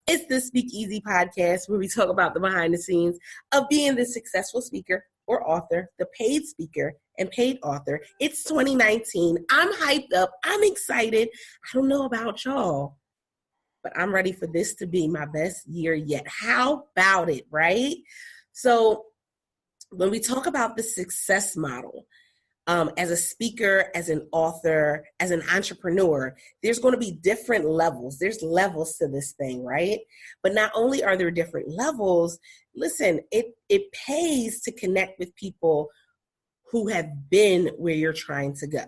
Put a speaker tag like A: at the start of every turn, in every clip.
A: It's the Speak Easy podcast where we talk about the behind the scenes of being the successful speaker or author, the paid speaker and paid author. It's 2019. I'm hyped up. I'm excited. I don't know about y'all, but I'm ready for this to be my best year yet. How about it, right? So when we talk about the success model, as a speaker, as an author, as an entrepreneur, there's going to be different levels. There's levels to this thing, right? But not only are there different levels, listen, it pays to connect with people who have been where you're trying to go.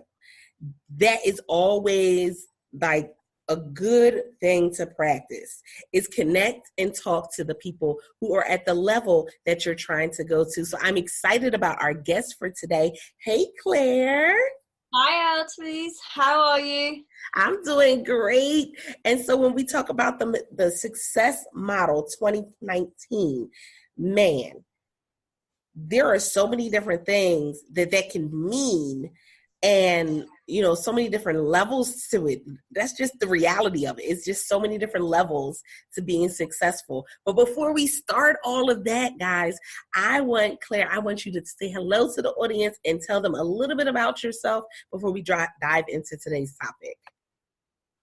A: That is always like a good thing to practice, is connect and talk to the people who are at the level that you're trying to go to. So I'm excited about our guest for today. Hey, Claire.
B: Hi, Altis. How are you?
A: I'm doing great. And so when we talk about the success model 2019, man, there are so many different things that can mean, and so many different levels to it. That's just the reality of it. It's just so many different levels to being successful. But before we start all of that, guys, I want you to say hello to the audience and tell them a little bit about yourself before we dive into today's topic.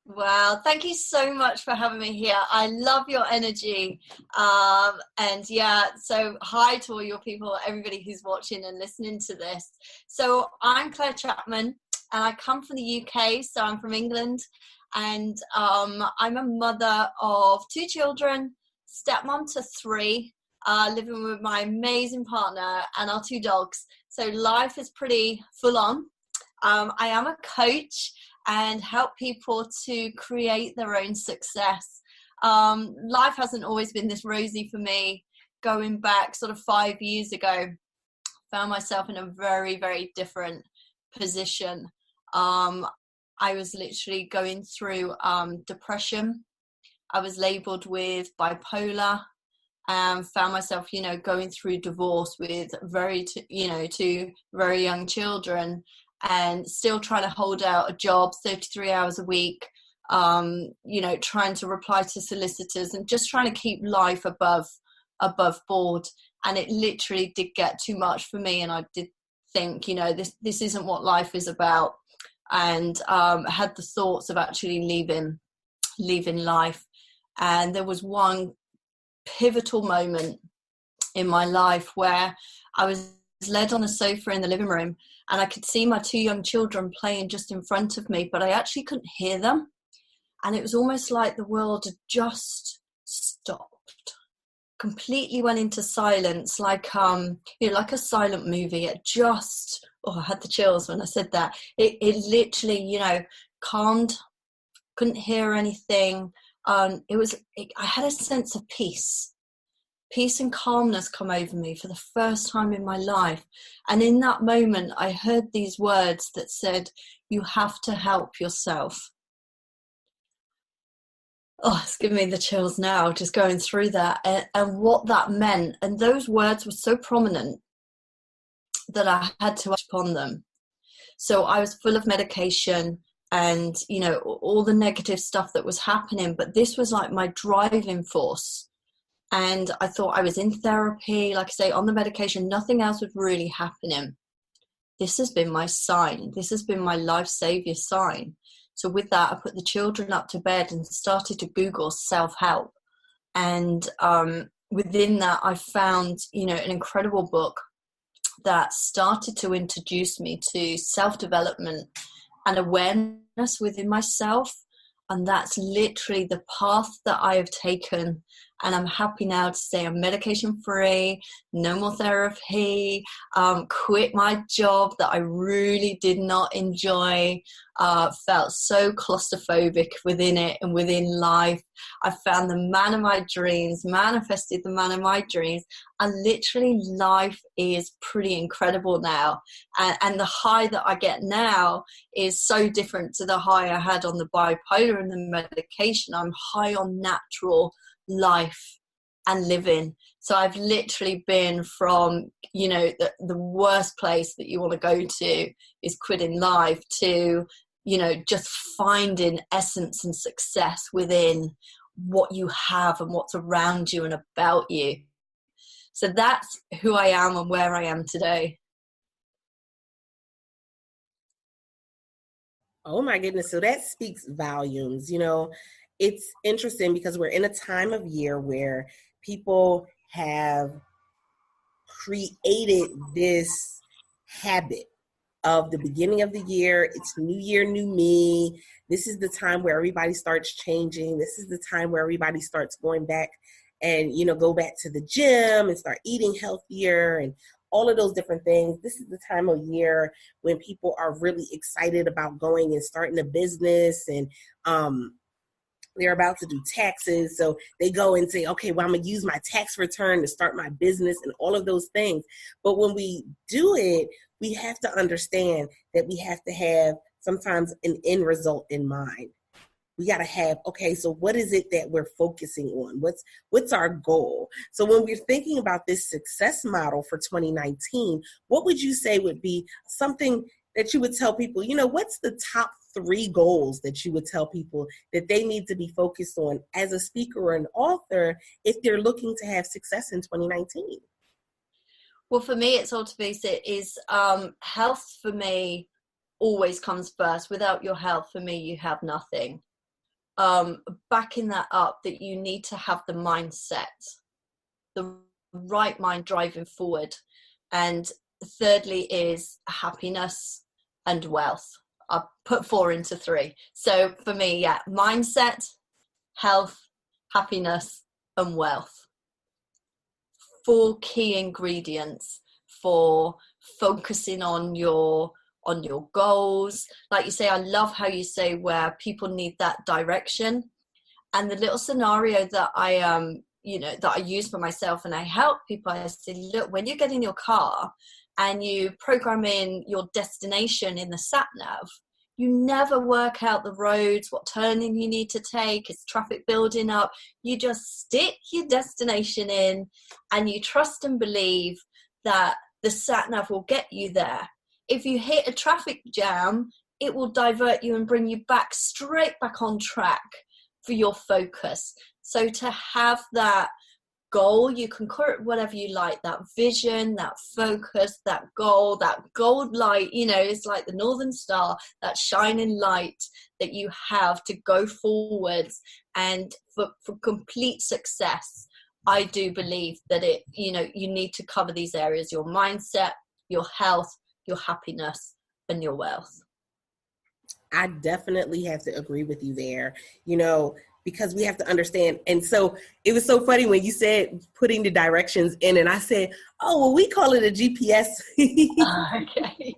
B: Well, thank you so much for having me here. I love your energy. And yeah, so hi to all your people, everybody who's watching and listening to this. So I'm Claire Chapman, and I come from the UK, so I'm from England. And I'm a mother of 2 children, stepmom to 3, living with my amazing partner and our 2 dogs. So life is pretty full on. I am a coach and help people to create their own success. Life hasn't always been this rosy for me. Going back sort of 5 years ago, found myself in a very, very different position. I was literally going through depression. I was labeled with bipolar, and found myself, going through divorce with 2 very young children, and still trying to hold out a job 33 hours a week, trying to reply to solicitors and just trying to keep life above board. And it literally did get too much for me, and I did think, this isn't what life is about, and had the thoughts of actually leaving life. And there was one pivotal moment in my life where I was led on a sofa in the living room, and I could see my 2 young children playing just in front of me, but I actually couldn't hear them. And it was almost like the world had just stopped, completely went into silence, like like a silent movie. It just, I had the chills when I said that. It literally, calmed, couldn't hear anything. I had a sense of peace and calmness come over me for the first time in my life. And in that moment, I heard these words that said, "You have to help yourself." Oh, it's giving me the chills now, just going through that and what that meant. And those words were so prominent that I had to act upon them. So I was full of medication and, all the negative stuff that was happening. But this was like my driving force. And I thought I was in therapy, like I say, on the medication, nothing else was really happening. This has been my sign. This has been my life savior sign. So with that, I put the children up to bed and started to Google self-help. And within that, I found, an incredible book that started to introduce me to self-development and awareness within myself. And that's literally the path that I have taken. And I'm happy now to say I'm medication free, no more therapy, quit my job that I really did not enjoy, felt so claustrophobic within it and within life. I found the man of my dreams, manifested the man of my dreams, and literally life is pretty incredible now. And the high that I get now is so different to the high I had on the bipolar and the medication. I'm high on natural life and living. So I've literally been from, the worst place that you want to go to is quitting life to, just finding essence and success within what you have and what's around you and about you. So that's who I am and where I am today.
A: Oh my goodness. So that speaks volumes. It's interesting because we're in a time of year where people have created this habit of the beginning of the year. It's new year, new me. This is the time where everybody starts changing. This is the time where everybody starts going back and, go back to the gym and start eating healthier and all of those different things. This is the time of year when people are really excited about going and starting a business, and they're about to do taxes. So they go and say, okay, well, I'm going to use my tax return to start my business and all of those things. But when we do it, we have to understand that we have to have sometimes an end result in mind. We got to have, okay, so what is it that we're focusing on? What's our goal? So when we're thinking about this success model for 2019, what would you say would be something that you would tell people, what's the top 3 goals that you would tell people that they need to be focused on as a speaker or an author if they're looking to have success in 2019?
B: Well, for me, it's ultimately health for me always comes first. Without your health, for me, you have nothing. Backing that up, that you need to have the mindset, the right mind driving forward. And thirdly is happiness and wealth. I'll put 4 into 3. So for me, mindset, health, happiness, and wealth. 4 key ingredients for focusing on your goals. Like you say, I love how you say where people need that direction. And the little scenario that I that I use for myself and I help people, I say, look, when you get in your car and you program in your destination in the sat nav, you never work out the roads, what turning you need to take, is traffic building up. You just stick your destination in and you trust and believe that the sat nav will get you there. If you hit a traffic jam, it will divert you and bring you straight back on track for your focus. So to have that goal, you can call it whatever you like, that vision, that focus, that goal, that gold light, it's like the northern star, that shining light that you have to go forwards. And for complete success, I do believe that you need to cover these areas: your mindset, your health, your happiness, and your wealth.
A: I definitely have to agree with you there, because we have to understand. And so it was so funny when you said putting the directions in, and I said, oh, well, we call it a GPS.
B: Okay.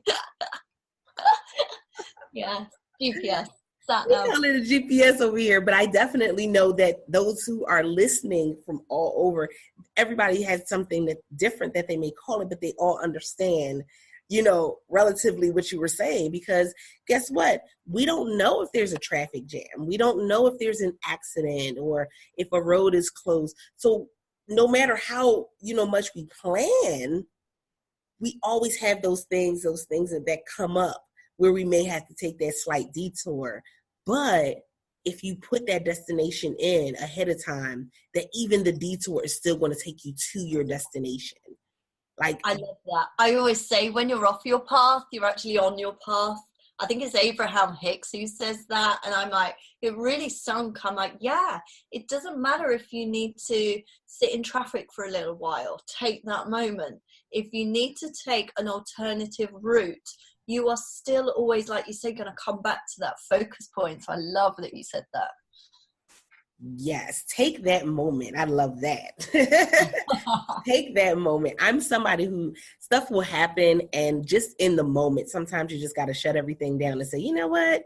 B: Yeah, GPS.
A: We call it a GPS over here, but I definitely know that those who are listening from all over, everybody has something that different that they may call it, but they all understand, relatively what you were saying, because guess what? We don't know if there's a traffic jam. We don't know if there's an accident or if a road is closed. So no matter how, much we plan, we always have those things that come up where we may have to take that slight detour. But if you put that destination in ahead of time, that even the detour is still going to take you to your destination. Like,
B: I love that. I always say when you're off your path, you're actually on your path. I think it's Abraham Hicks who says that. And I'm like, it really sunk. I'm like, yeah, it doesn't matter if you need to sit in traffic for a little while, take that moment. If you need to take an alternative route, you are still always, like you say, going to come back to that focus point. So I love that you said that.
A: Yes, take that moment. I love that. Take that moment. I'm somebody who stuff will happen, and just in the moment, sometimes you just got to shut everything down and say, you know what?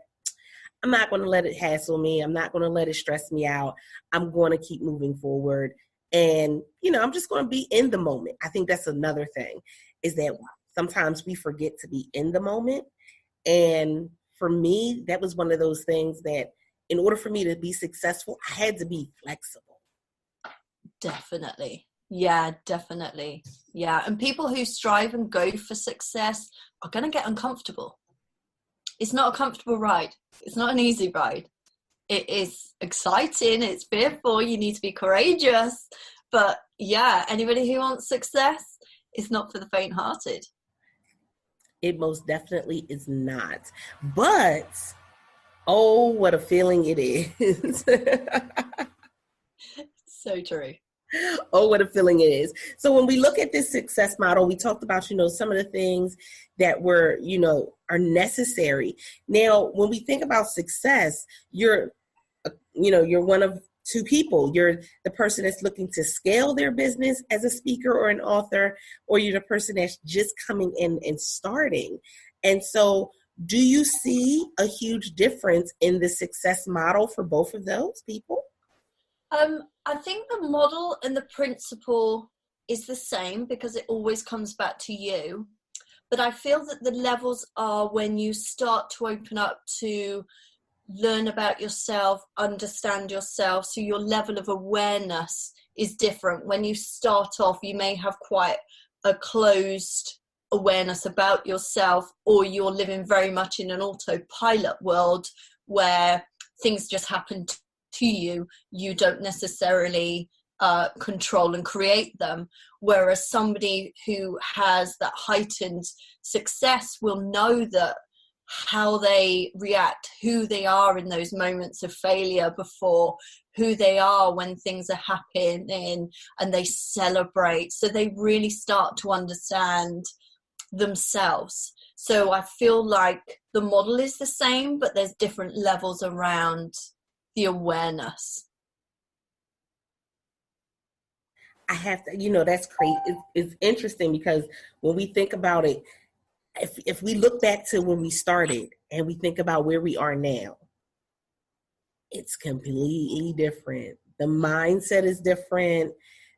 A: I'm not going to let it hassle me. I'm not going to let it stress me out. I'm going to keep moving forward. And, I'm just going to be in the moment. I think that's another thing, is that sometimes we forget to be in the moment. And for me, that was one of those things that in order for me to be successful, I had to be flexible.
B: Definitely. Yeah, definitely. Yeah. And people who strive and go for success are going to get uncomfortable. It's not a comfortable ride. It's not an easy ride. it is exciting, it's fearful, you need to be courageous. But yeah, anybody who wants success, it's not for the faint-hearted.
A: It most definitely is not. But, oh, what a feeling it is.
B: So true.
A: Oh, what a feeling it is. So when we look at this success model, we talked about, some of the things that were, are necessary. Now, when we think about success, you're one of two people. You're the person that's looking to scale their business as a speaker or an author, or you're the person that's just coming in and starting. And so do you see a huge difference in the success model for both of those people?
B: I think the model and the principle is the same because it always comes back to you. But I feel that the levels are when you start to open up to learn about yourself, understand yourself. So your level of awareness is different. When you start off, you may have quite a closed awareness about yourself, or you're living very much in an autopilot world where things just happen to you. You don't necessarily control and create them. Whereas somebody who has that heightened success will know that how they react, who they are in those moments of failure before, who they are when things are happening, and they celebrate. So they really start to understand themselves. So I feel like the model is the same, but there's different levels around the awareness.
A: I have to, that's great. It's interesting because when we think about it, if we look back to when we started and we think about where we are now, it's completely different. The mindset is different.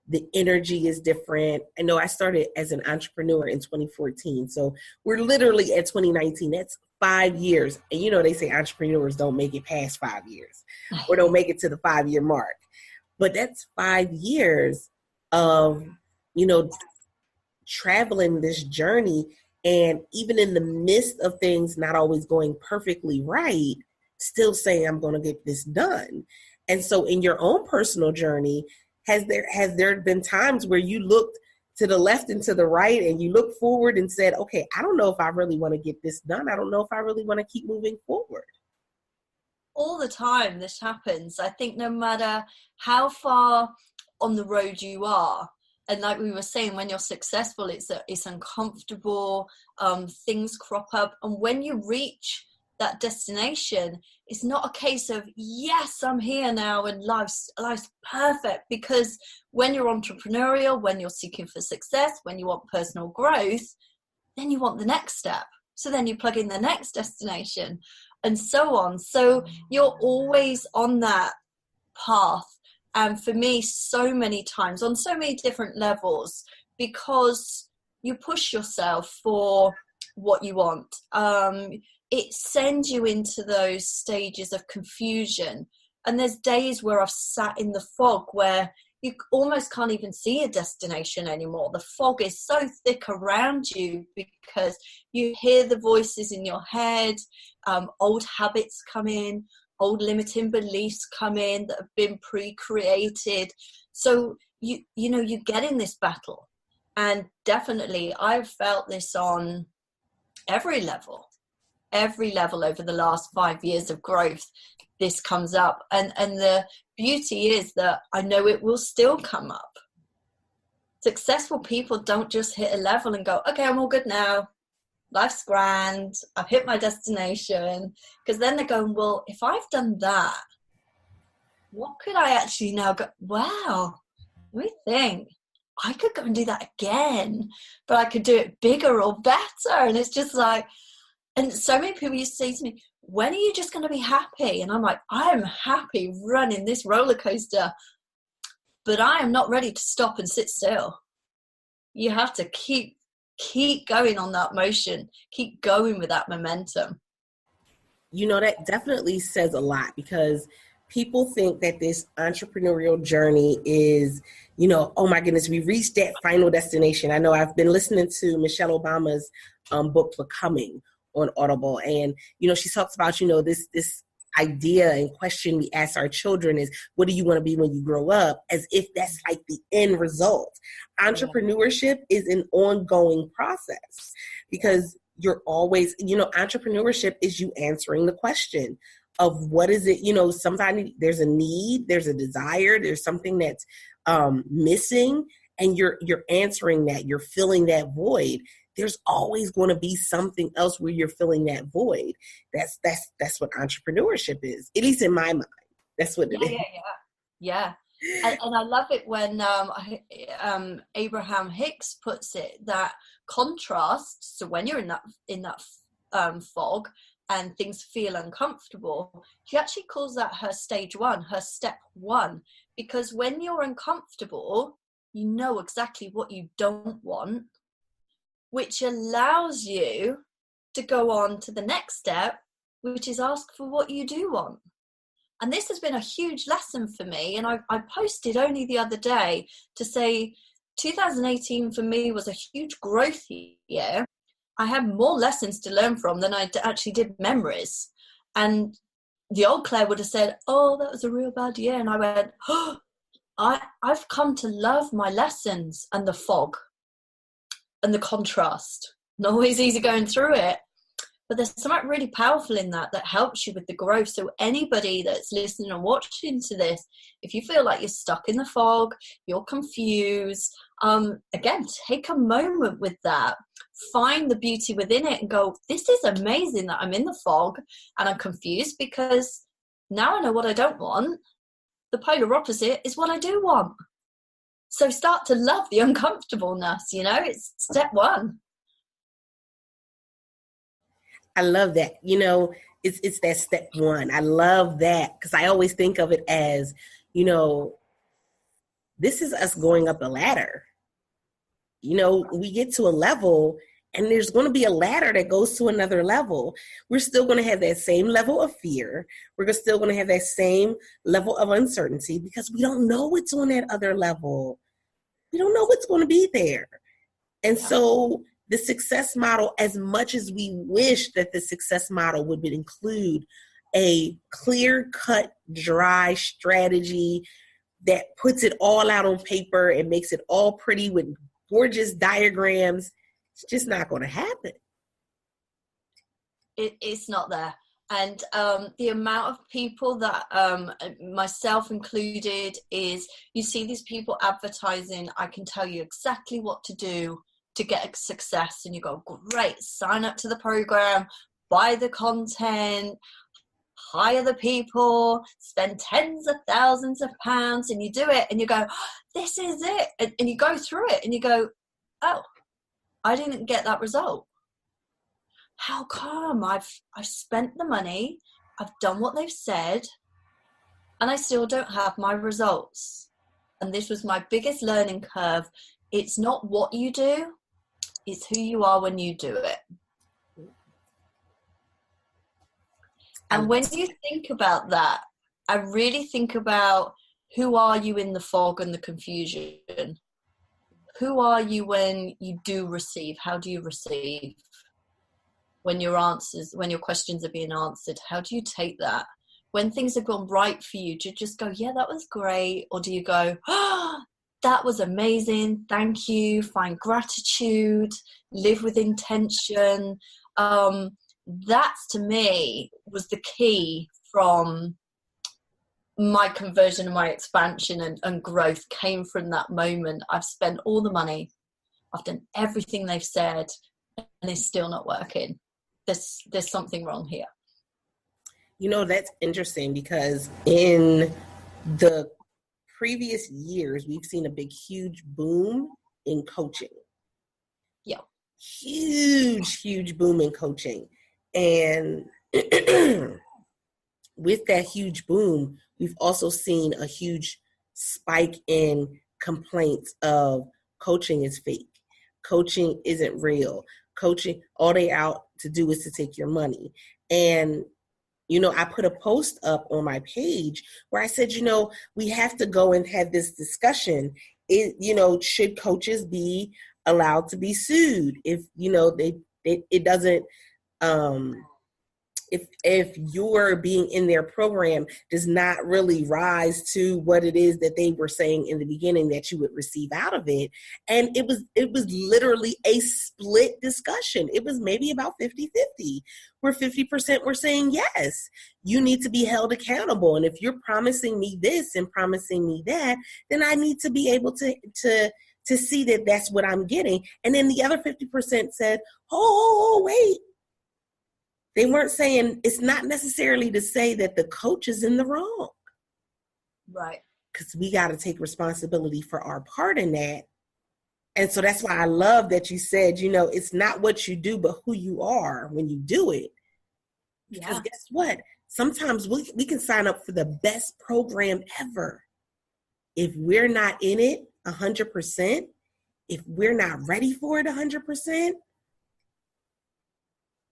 A: The energy is different. I know I started as an entrepreneur in 2014. So we're literally at 2019. That's 5 years. And they say entrepreneurs don't make it past 5 years or don't make it to the 5-year mark. But that's 5 years of, traveling this journey. And even in the midst of things not always going perfectly right, still saying, I'm going to get this done. And so in your own personal journey, has there been times where you looked to the left and to the right and you looked forward and said, okay, I don't know if I really want to get this done. I don't know if I really want to keep moving forward.
B: All the time this happens. I think no matter how far on the road you are, and like we were saying, when you're successful, it's uncomfortable, things crop up. And when you reach that destination, it's not a case of, yes, I'm here now and life's perfect. Because when you're entrepreneurial, when you're seeking for success, when you want personal growth, then you want the next step. So then you plug in the next destination and so on. So you're always on that path. And for me, so many times on so many different levels, because you push yourself for what you want. It sends you into those stages of confusion. And there's days where I've sat in the fog where you almost can't even see a destination anymore. The fog is so thick around you because you hear the voices in your head, old habits come in, old limiting beliefs come in that have been pre-created. So you get in this battle. And definitely I've felt this on every level over the last 5 years of growth. This comes up, and the beauty is that I know it will still come up. Successful people don't just hit a level and go, okay, I'm all good now, life's grand, I've hit my destination. Because then they're going, well, if I've done that, what could I actually now go, wow, let me think, I could go and do that again, but I could do it bigger or better. And it's just like, and so many people used to say to me, when are you just going to be happy? And I'm like, I'm happy running this roller coaster, but I am not ready to stop and sit still. You have to keep going on that motion, keep going with that momentum.
A: That definitely says a lot, because people think that this entrepreneurial journey is, oh my goodness, we reached that final destination. I know I've been listening to Michelle Obama's book, Becoming, on Audible. And, she talks about, this idea and question we ask our children is, what do you want to be when you grow up? As if that's like the end result. Entrepreneurship is an ongoing process because you're always, entrepreneurship is you answering the question of what is it, sometimes there's a need, there's a desire, there's something that's missing, and you're answering that, you're filling that void. There's always going to be something else where you're filling that void. That's what entrepreneurship is, at least in my mind. That's what it is.
B: Yeah. And I love it when Abraham Hicks puts it, that contrast. So when you're in that fog and things feel uncomfortable, he actually calls that her stage one, her step one, because when you're uncomfortable, you know exactly what you don't want, which allows you to go on to the next step, which is ask for what you do want. And this has been a huge lesson for me. And I posted only the other day to say 2018 for me was a huge growth year. I had more lessons to learn from than I actually did memories. And the old Claire would have said, oh, that was a real bad year. And I went, oh, I've come to love my lessons and the fog and the contrast. Not always easy going through it, but there's something really powerful in that helps you with the growth. So anybody that's listening and watching to this, if you feel like you're stuck in the fog, you're confused, again, take a moment with that. Find the beauty within it and go, this is amazing that I'm in the fog and I'm confused, because now I know what I don't want. The polar opposite is what I do want. So start to love the uncomfortableness, it's step one.
A: I love that. It's that step one. I love that because I always think of it as, this is us going up a ladder. We get to a level and there's going to be a ladder that goes to another level. We're still going to have that same level of fear. We're still going to have that same level of uncertainty because we don't know what's on that other level. We don't know what's going to be there. And so the success model, as much as we wish that the success model would include a clear-cut, dry strategy that puts it all out on paper and makes it all pretty with gorgeous diagrams, it's just not going to happen.
B: It's not there. And the amount of people that, myself included, is you see these people advertising, I can tell you exactly what to do to get success. And you go, great, sign up to the program, buy the content, hire the people, spend tens of thousands of pounds, and you do it and you go, oh, this is it. And you go through it and you go, oh, I didn't get that result. How come? I've spent the money, I've done what they've said, and I still don't have my results. And this was my biggest learning curve. It's not what you do, it's who you are when you do it. And when you think about that, I really think about, who are you in the fog and the confusion? Who are you when you do receive? How do you receive? When your questions are being answered, how do you take that? When things have gone right for you, do you just go, yeah, that was great? Or do you go, oh, that was amazing, thank you, find gratitude, live with intention? That, to me, was the key from my conversion and my expansion and growth came from that moment. I've spent all the money, I've done everything they've said, and it's still not working. There's something wrong here.
A: That's interesting because in the previous years, we've seen a huge boom in coaching.
B: Yeah.
A: Huge boom in coaching. And with that huge boom, we've also seen a huge spike in complaints of coaching is fake. Coaching isn't real. Coaching, all they out to do is to take your money. And, I put a post up on my page where I said, we have to go and have this discussion. Should coaches be allowed to be sued if, it if your being in their program does not really rise to what it is that they were saying in the beginning that you would receive out of it. And it was literally a split discussion. It was maybe about 50-50, where 50% were saying, yes, you need to be held accountable. And if you're promising me this and promising me that, then I need to be able to see that that's what I'm getting. And then the other 50% said, oh, wait. They weren't saying, it's not necessarily to say that the coach is in the wrong.
B: Right.
A: Because we got to take responsibility for our part in that. And so that's why I love that you said, it's not what you do, but who you are when you do it. Because guess what? Sometimes we can sign up for the best program ever. If we're not in it 100%, if we're not ready for it 100%,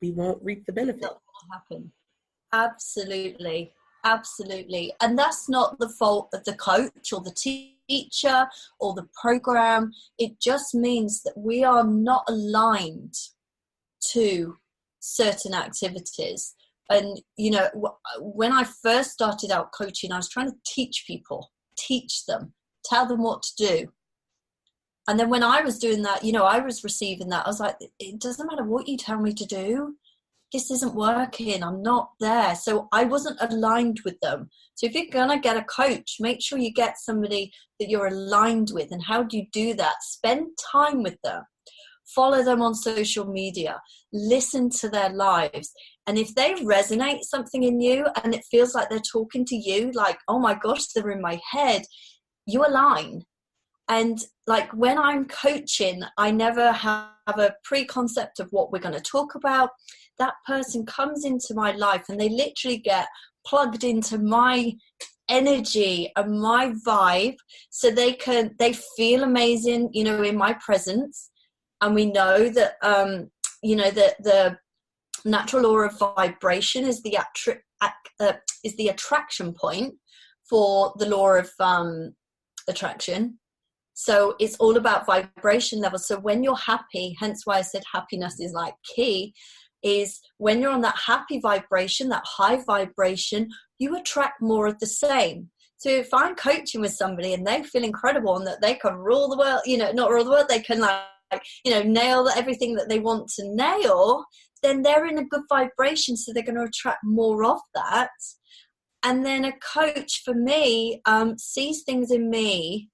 A: we won't reap the benefit.
B: That will happen. Absolutely. Absolutely. And that's not the fault of the coach or the teacher or the program. It just means that we are not aligned to certain activities. And, when I first started out coaching, I was trying to teach them, tell them what to do. And then when I was doing that, I was receiving that. I was like, it doesn't matter what you tell me to do. This isn't working. I'm not there. So I wasn't aligned with them. So if you're going to get a coach, make sure you get somebody that you're aligned with. And how do you do that? Spend time with them. Follow them on social media. Listen to their lives. And if they resonate something in you and it feels like they're talking to you, like, oh my gosh, they're in my head, you align. And like when I'm coaching, I never have a pre-concept of what we're going to talk about. That person comes into my life and they literally get plugged into my energy and my vibe, so they feel amazing, in my presence. And we know that, that the natural law of vibration is the attraction point for the law of attraction. So it's all about vibration level. So when you're happy, hence why I said happiness is like key, is when you're on that happy vibration, that high vibration, you attract more of the same. So if I'm coaching with somebody and they feel incredible and that they can rule the world, not rule the world, they can nail everything that they want to nail, then they're in a good vibration. So they're going to attract more of that. And then a coach for me sees things in me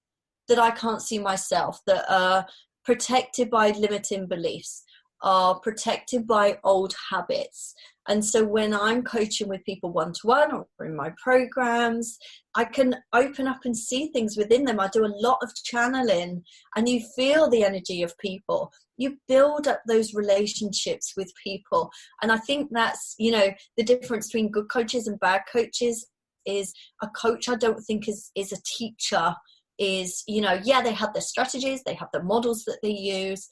B: that I can't see myself, that are protected by limiting beliefs, are protected by old habits. And so when I'm coaching with people one-to-one or in my programs, I can open up and see things within them. I do a lot of channeling, and you feel the energy of people. You build up those relationships with people. And I think that's, the difference between good coaches and bad coaches is a coach I don't think is a teacher. Is, they have their strategies, they have the models that they use.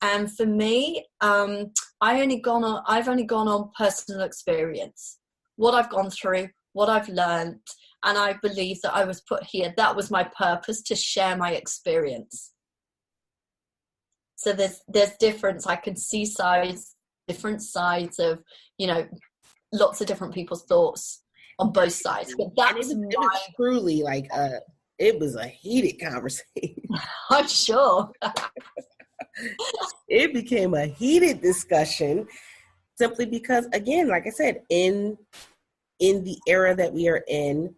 B: And for me, I've only gone on personal experience, what I've gone through, what I've learned. And I believe that I was put here. That was my purpose, to share my experience. So there's difference. I can see different sides of, lots of different people's thoughts on both sides. But that's
A: it was truly like it was a heated conversation.
B: I'm sure.
A: It became a heated discussion simply because, again, like I said, in the era that we are in,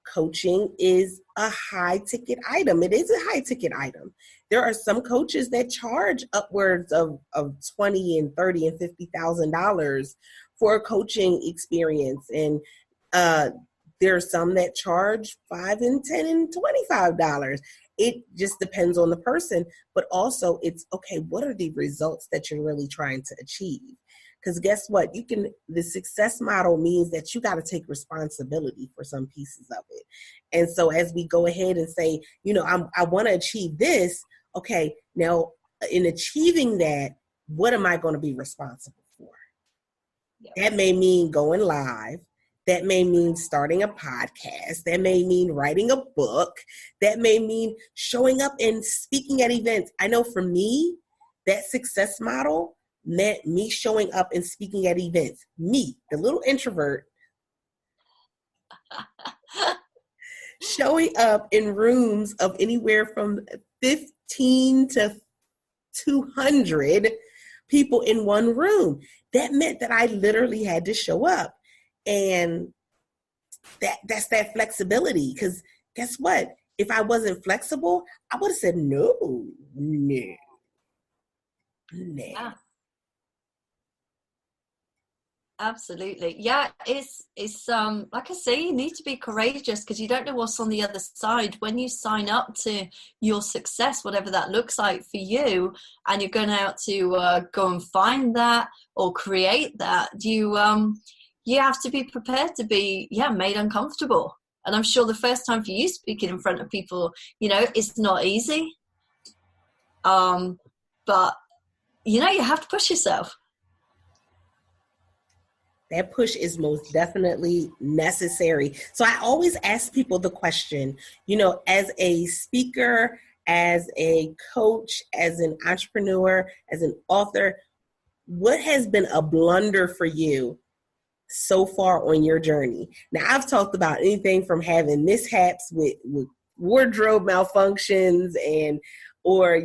A: coaching is a high ticket item. It is a high ticket item. There are some coaches that charge upwards of $20 and $30 and $50,000 for a coaching experience. And there are some that charge $5 and $10 and $25. It just depends on the person, but also it's okay. What are the results that you're really trying to achieve? Because guess what? The success model means that you got to take responsibility for some pieces of it. And so as we go ahead and say, I want to achieve this. Okay, now in achieving that, what am I going to be responsible for? Yep. That may mean going live. That may mean starting a podcast. That may mean writing a book. That may mean showing up and speaking at events. I know for me, that success model meant me showing up and speaking at events. Me, the little introvert, showing up in rooms of anywhere from 15 to 200 people in one room. That meant that I literally had to show up. And that's that flexibility. Because guess what? If I wasn't flexible, I would have said no.
B: Yeah. Absolutely. Yeah, it's like I say, you need to be courageous because you don't know what's on the other side. When you sign up to your success, whatever that looks like for you, and you're going out to go and find that or create that, you have to be prepared to be made uncomfortable. And I'm sure the first time for you speaking in front of people, it's not easy. But you have to push yourself.
A: That push is most definitely necessary. So I always ask people the question, as a speaker, as a coach, as an entrepreneur, as an author, what has been a blunder for you so far on your journey? Now, I've talked about anything from having mishaps with wardrobe malfunctions or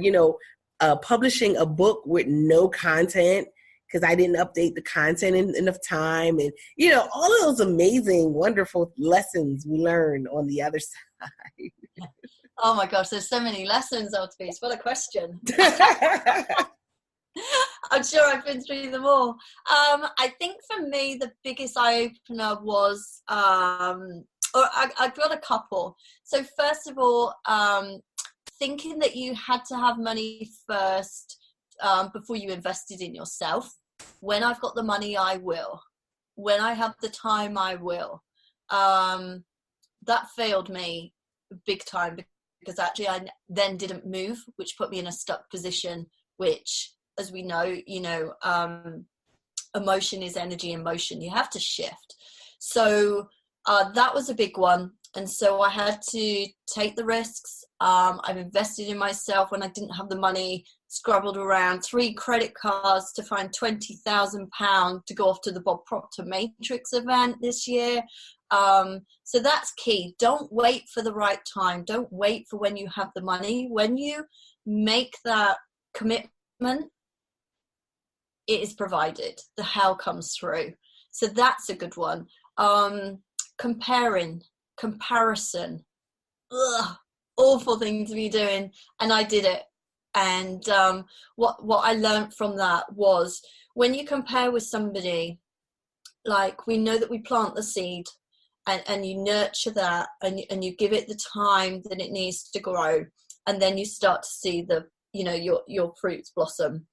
A: publishing a book with no content, because I didn't update the content in enough time. And, all of those amazing, wonderful lessons we learned on the other side.
B: Oh my gosh, there's so many lessons, Altis. What a question. I'm sure I've been through them all. I think for me, the biggest eye-opener was, I've got a couple. So first of all, thinking that you had to have money first before you invested in yourself. When I've got the money, I will. When I have the time, I will. That failed me big time because actually I then didn't move, which put me in a stuck position, which, as we know, emotion is energy in motion. You have to shift. So that was a big one. And so I had to take the risks. I've invested in myself when I didn't have the money, scrabbled around 3 credit cards to find £20,000 to go off to the Bob Proctor Matrix event this year. So that's key. Don't wait for the right time. Don't wait for when you have the money. When you make that commitment, it is provided. The how comes through. So that's a good one. Comparison. Ugh, awful thing to be doing. And I did it. And what I learned from that was when you compare with somebody, like we know that we plant the seed and you nurture that and you give it the time that it needs to grow, and then you start to see your fruits blossom.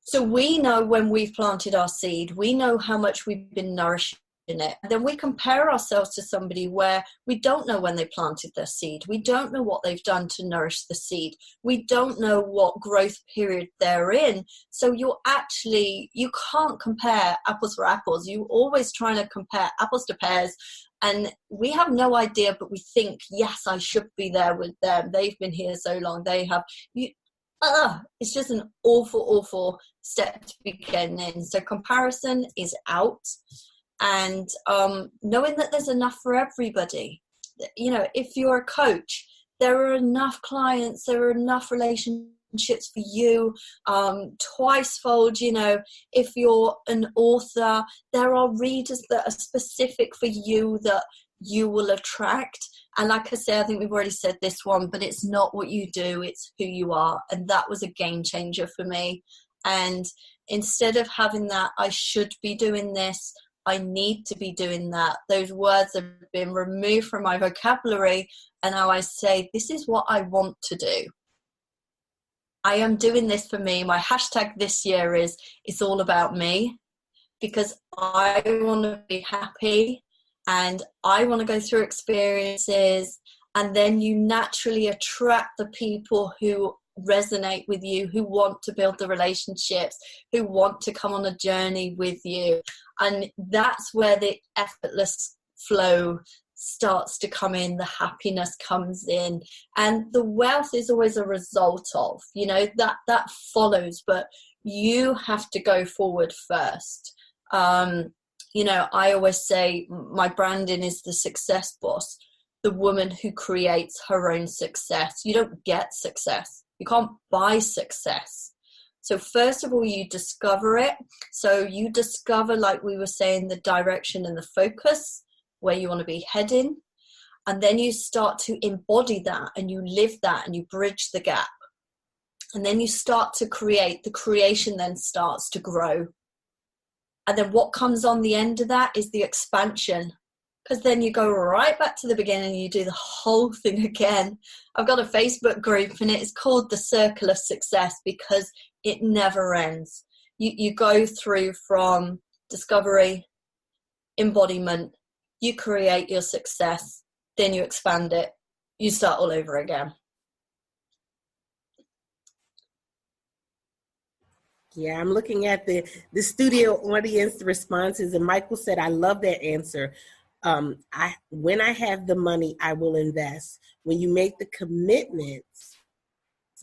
B: So we know when we've planted our seed, we know how much we've been nourishing it. And then we compare ourselves to somebody where we don't know when they planted their seed. We don't know what they've done to nourish the seed. We don't know what growth period they're in. So you can't compare apples for apples. You're always trying to compare apples to pears. And we have no idea, but we think, yes, I should be there with them. They've been here so long. They have. It's just an awful, awful step to be getting in. So comparison is out. And knowing that there's enough for everybody. If you're a coach, there are enough clients, there are enough relationships for you, twice-fold. If you're an author, there are readers that are specific for you that you will attract. And like I said, I think we've already said this one, but it's not what you do, it's who you are. And that was a game changer for me. And instead of having that, I should be doing this, I need to be doing that, those words have been removed from my vocabulary. And now I say, this is what I want to do. I am doing this for me. My hashtag this year is, it's all about me, because I want to be happy and I want to go through experiences. And then you naturally attract the people who resonate with you, who want to build the relationships, who want to come on a journey with you. And that's where the effortless flow starts to come in, the happiness comes in, and the wealth is always a result of, that follows. But You have to go forward first. I always say my branding is the success boss, the woman who creates her own success. You don't get success. You can't buy success. So first of all, you discover it. So you discover, like we were saying, the direction and the focus, where you want to be heading. And then you start to embody that, and you live that, and you bridge the gap. And then you start to create. The creation then starts to grow. And then what comes on the end of that is the expansion. Because then you go right back to the beginning and you do the whole thing again. I've got a Facebook group and it's called The Circle of Success, because it never ends. You go through from discovery, embodiment, you create your success, then you expand it, you start all over again.
A: Yeah, I'm looking at the studio audience responses, and Michael said, I love that answer. When I have the money, I will invest. When you make the commitments,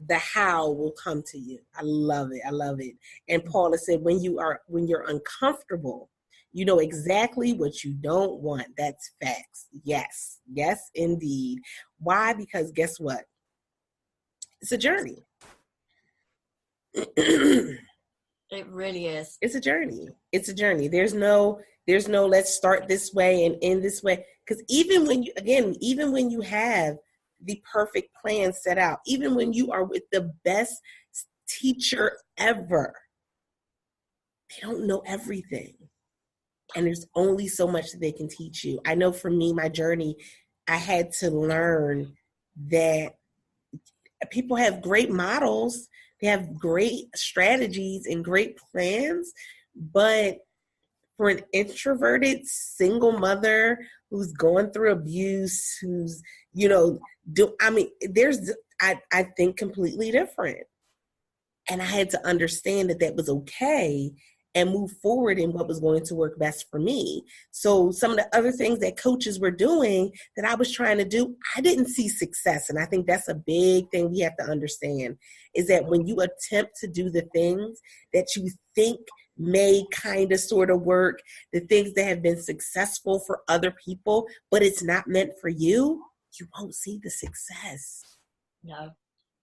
A: the how will come to you. I love it. I love it. And Paula said, when you're uncomfortable, you know exactly what you don't want. That's facts. Yes. Yes, indeed. Why? Because guess what? It's a journey.
B: It really is.
A: It's a journey. It's a journey. There's no let's start this way and end this way. Because even when you have the perfect plan set out, even when you are with the best teacher ever, they don't know everything. And there's only so much that they can teach you. I know for me, my journey, I had to learn that people have great models, they have great strategies and great plans, but for an introverted single mother who's going through abuse, who's, I think completely different. And I had to understand that was okay and move forward in what was going to work best for me. So some of the other things that coaches were doing that I was trying to do, I didn't see success. And I think that's a big thing we have to understand, is that when you attempt to do the things that you think may kind of sort of work, the things that have been successful for other people, but it's not meant for you, you won't see the success.
B: No,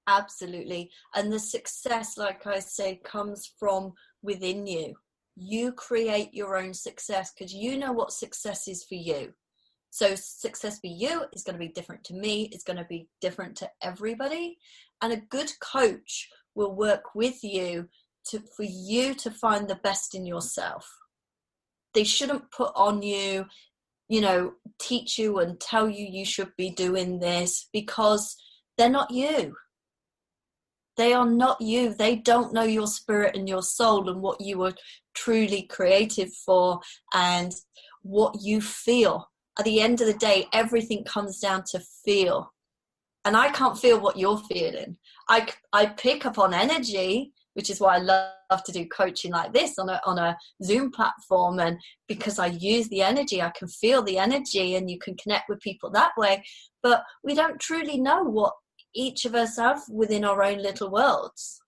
B: absolutely. And the success, like I say, comes from within you. You create your own success because you know what success is for you. So success for you is going to be different to me. It's going to be different to everybody. And a good coach will work with you for you to find the best in yourself. They shouldn't put on you, teach you and tell you should be doing this, because they're not you. They are not you. They don't know your spirit and your soul and what you were truly created for and what you feel. At the end of the day, everything comes down to feel. And I can't feel what you're feeling. I pick up on energy, which is why I love to do coaching like this on a Zoom platform. And because I use the energy, I can feel the energy and you can connect with people that way. But we don't truly know what each of us have within our own little worlds.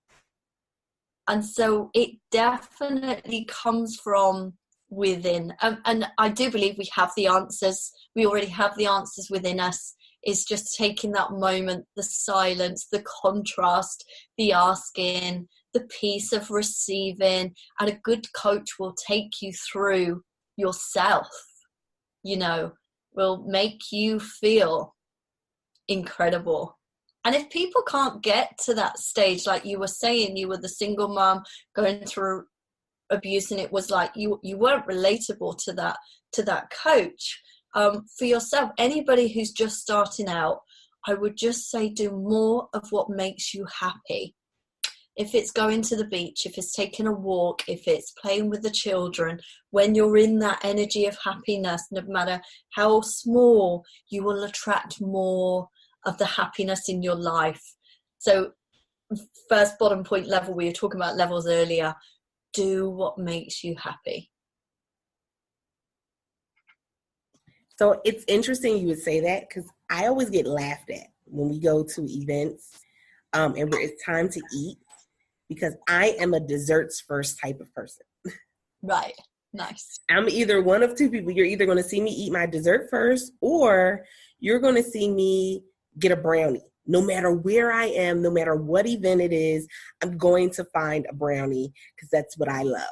B: And so it definitely comes from within. And I do believe we have the answers. We already have the answers within us. It's just taking that moment, the silence, the contrast, the asking, the peace of receiving. And a good coach will take you through yourself, will make you feel incredible. And if people can't get to that stage, like you were saying, you were the single mom going through abuse, and it was like you weren't relatable to that coach. For yourself, anybody who's just starting out, I would just say do more of what makes you happy. If it's going to the beach, if it's taking a walk, if it's playing with the children, when you're in that energy of happiness, no matter how small, you will attract more of the happiness in your life. So first bottom point level, we were talking about levels earlier, do what makes you happy.
A: So it's interesting you would say that, because I always get laughed at when we go to events and where it's time to eat. because I am a desserts first type of person.
B: Right. Nice.
A: I'm either one of two people. You're either going to see me eat my dessert first, or you're going to see me get a brownie. No matter where I am, no matter what event it is, I'm going to find a brownie because that's what I love.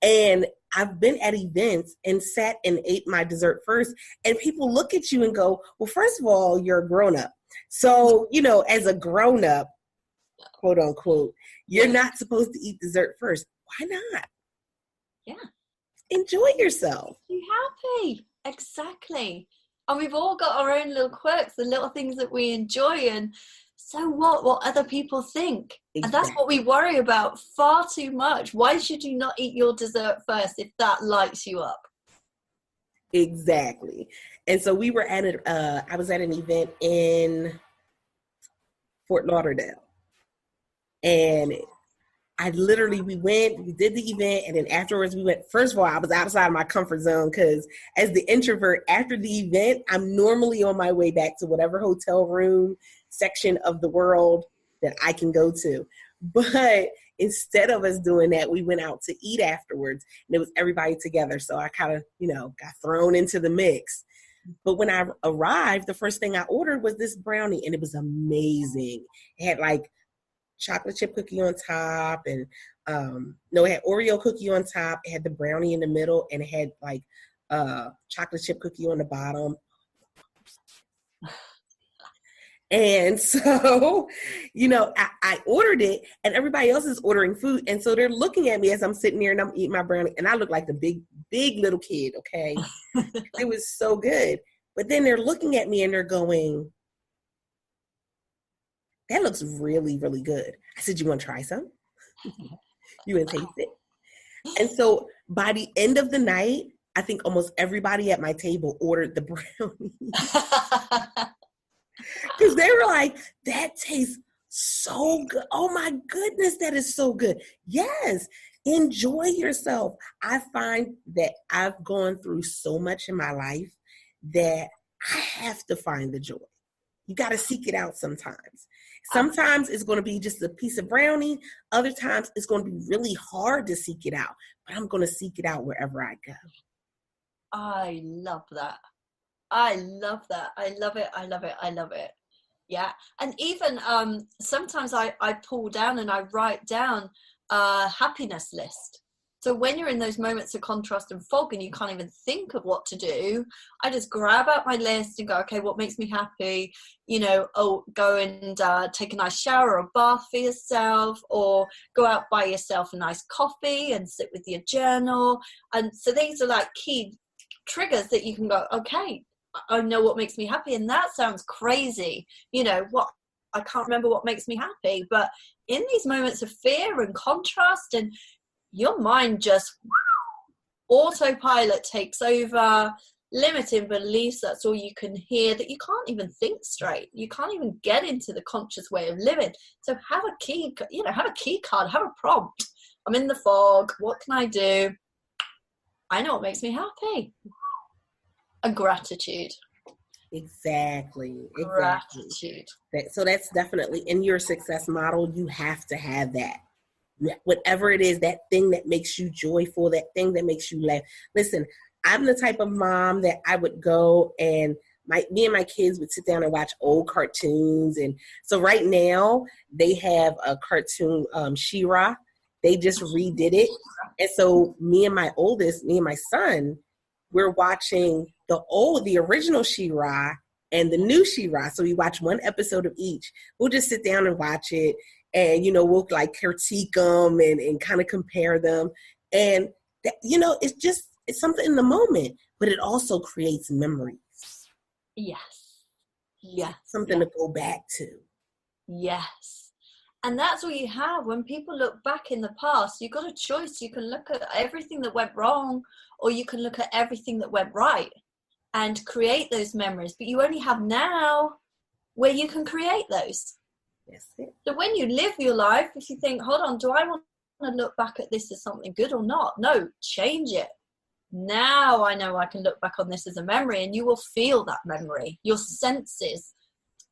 A: And I've been at events and sat and ate my dessert first, and people look at you and go, well, first of all, you're a grown-up. So, as a grown-up, quote unquote, you're not supposed to eat dessert first. Why not?
B: Yeah.
A: Enjoy yourself.
B: Be happy. Exactly. And we've all got our own little quirks, the little things that we enjoy. And so what other people think? Exactly. And that's what we worry about far too much. Why should you not eat your dessert first if that lights you up?
A: Exactly. And so we were I was at an event in Fort Lauderdale. And we did the event, and then afterwards we went, first of all, I was outside of my comfort zone because as the introvert, after the event, I'm normally on my way back to whatever hotel room section of the world that I can go to. But instead of us doing that, we went out to eat afterwards, and it was everybody together. So I kind of, got thrown into the mix. But when I arrived, the first thing I ordered was this brownie, and it was amazing. It had like chocolate chip cookie on top, and it had Oreo cookie on top. It had the brownie in the middle, and it had like chocolate chip cookie on the bottom. And so, I ordered it, and everybody else is ordering food, and so they're looking at me as I'm sitting there and I'm eating my brownie, and I look like the big little kid. Okay, it was so good. But then they're looking at me and they're going, that looks really, really good. I said, you want to try some? You want to taste it? And so by the end of the night, I think almost everybody at my table ordered the brownie. Because they were like, that tastes so good. Oh my goodness, that is so good. Yes, enjoy yourself. I find that I've gone through so much in my life that I have to find the joy. You got to seek it out sometimes. Sometimes it's going to be just a piece of brownie. Other times it's going to be really hard to seek it out. But I'm going to seek it out wherever I go.
B: I love that. I love that. I love it. I love it. I love it. Yeah. And even sometimes I pull down and I write down a happiness list. So when you're in those moments of contrast and fog and you can't even think of what to do, I just grab out my list and go, okay, what makes me happy? Go and take a nice shower or bath for yourself, or go out, buy yourself a nice coffee and sit with your journal. And so these are like key triggers that you can go, okay, I know what makes me happy. And that sounds crazy. I can't remember what makes me happy. But in these moments of fear and contrast, and your mind just autopilot takes over, limiting beliefs, that's all you can hear, that you can't even think straight. You can't even get into the conscious way of living. So have a key card, have a prompt. I'm in the fog. What can I do? I know what makes me happy. And gratitude.
A: Exactly.
B: Gratitude.
A: So that's definitely in your success model. You have to have that. Whatever it is, that thing that makes you joyful, that thing that makes you laugh. Listen, I'm the type of mom that I would go and me and my kids would sit down and watch old cartoons. And so right now they have a cartoon, She-Ra. They just redid it. And so me and my son, we're watching the original She-Ra and the new She-Ra. So we watch one episode of each. We'll just sit down and watch it. And, we'll like critique them and kind of compare them. And, that, it's something in the moment, but it also creates memories.
B: Yes. Yes.
A: Something to go back to.
B: Yes. And that's what you have. When people look back in the past, you've got a choice. You can look at everything that went wrong, or you can look at everything that went right and create those memories. But you only have now where you can create those.
A: That's it.
B: So when you live your life, if you think, hold on, do I want to look back at this as something good or not? No, change it. Now I know I can look back on this as a memory, and you will feel that memory. Your senses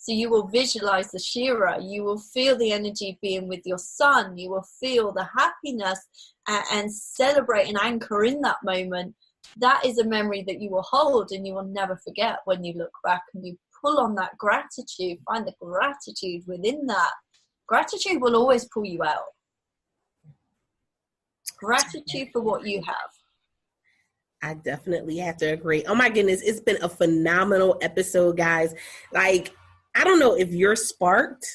B: So you will visualize the Shira, you will feel the energy being with your son, you will feel the happiness and celebrate and anchor in that moment. That is a memory that you will hold and you will never forget when you look back and you pull on that gratitude, find the gratitude within that. Gratitude will always pull you out. Gratitude for what you have.
A: I definitely have to agree. Oh my goodness, it's been a phenomenal episode, guys. Like, I don't know if you're sparked.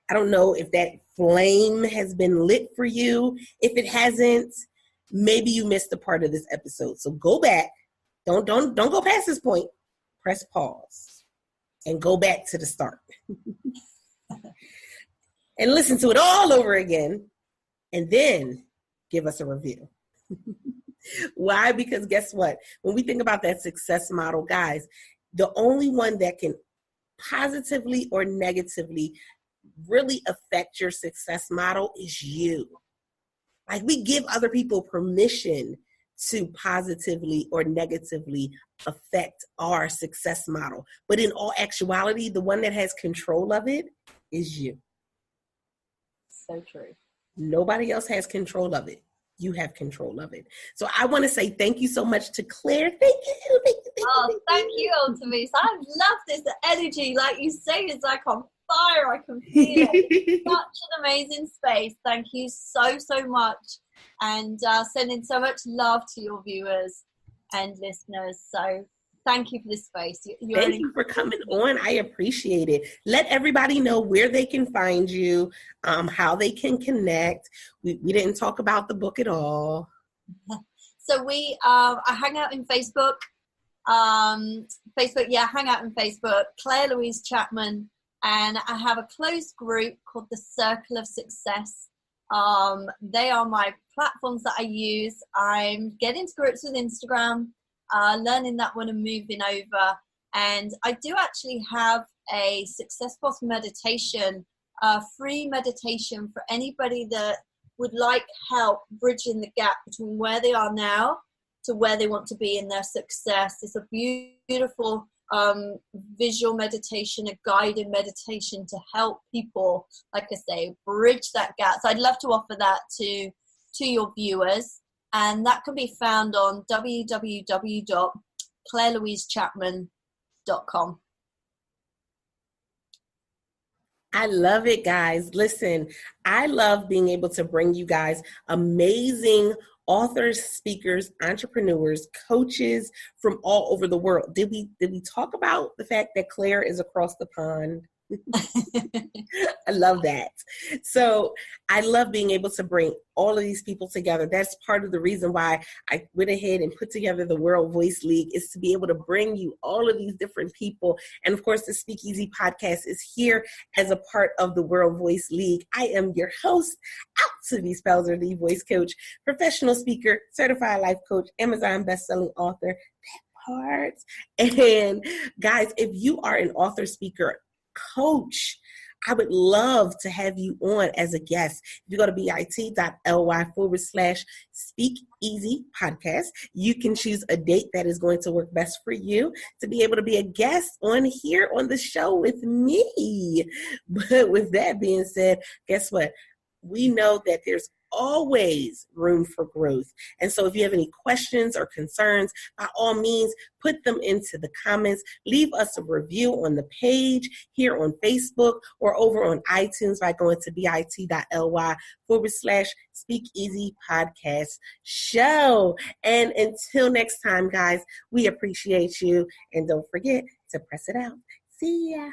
A: I don't know if that flame has been lit for you. If it hasn't, maybe you missed a part of this episode. So go back. Don't go past this point. Press pause and go back to the start. And listen to it all over again. And then give us a review. Why? Because guess what? When we think about that success model, guys, the only one that can positively or negatively really affect your success model is you. Like, we give other people permission to positively or negatively affect our success model. But in all actuality, the one that has control of it is you.
B: So true.
A: Nobody else has control of it. You have control of it. So I want to say thank you so much to Claire. Thank you.
B: Thank you, Ultimates. I love this energy. Like you say, it's like on fire. I can feel it. Such an amazing space. Thank you so much. And sending so much love to your viewers and listeners. So thank you for this space.
A: Thank you for coming on. I appreciate it. Let everybody know where they can find you, how they can connect. We didn't talk about the book at all.
B: So I hang out in Facebook. Hang out in Facebook. Claire Louise Chapman. And I have a closed group called the Circle of Success. They are my platforms that I use. I'm getting to grips with Instagram. Learning that one and moving over. And I do actually have a Success Boss meditation, free meditation for anybody that would like help bridging the gap between where they are now to where they want to be in their success. It's a beautiful visual meditation, a guided meditation to help people, like I say, bridge that gap. So I'd love to offer that to your viewers. And that can be found on www.clairelouisechapman.com.
A: I love it, guys. Listen, I love being able to bring you guys amazing authors, speakers, entrepreneurs, coaches from all over the world. Did we talk about the fact that Claire is across the pond? I love that. So I love being able to bring all of these people together. That's part of the reason why I went ahead and put together the World Voice League, is to be able to bring you all of these different people. And of course, the Speakeasy podcast is here as a part of the World Voice League. I am your host, Ultimates Spells, the voice coach, professional speaker, certified life coach, Amazon bestselling author, that part. And guys, if you are an author, speaker, coach, I would love to have you on as a guest. If you go to bit.ly/speakeasy podcast, you can choose a date that is going to work best for you to be able to be a guest on here on the show with me. But with that being said, guess what? We know that there's always room for growth. And so if you have any questions or concerns, by all means, put them into the comments. Leave us a review on the page here on Facebook or over on iTunes by going to bit.ly/speakeasy podcast show. And until next time, guys, we appreciate you. And don't forget to press it out. See ya.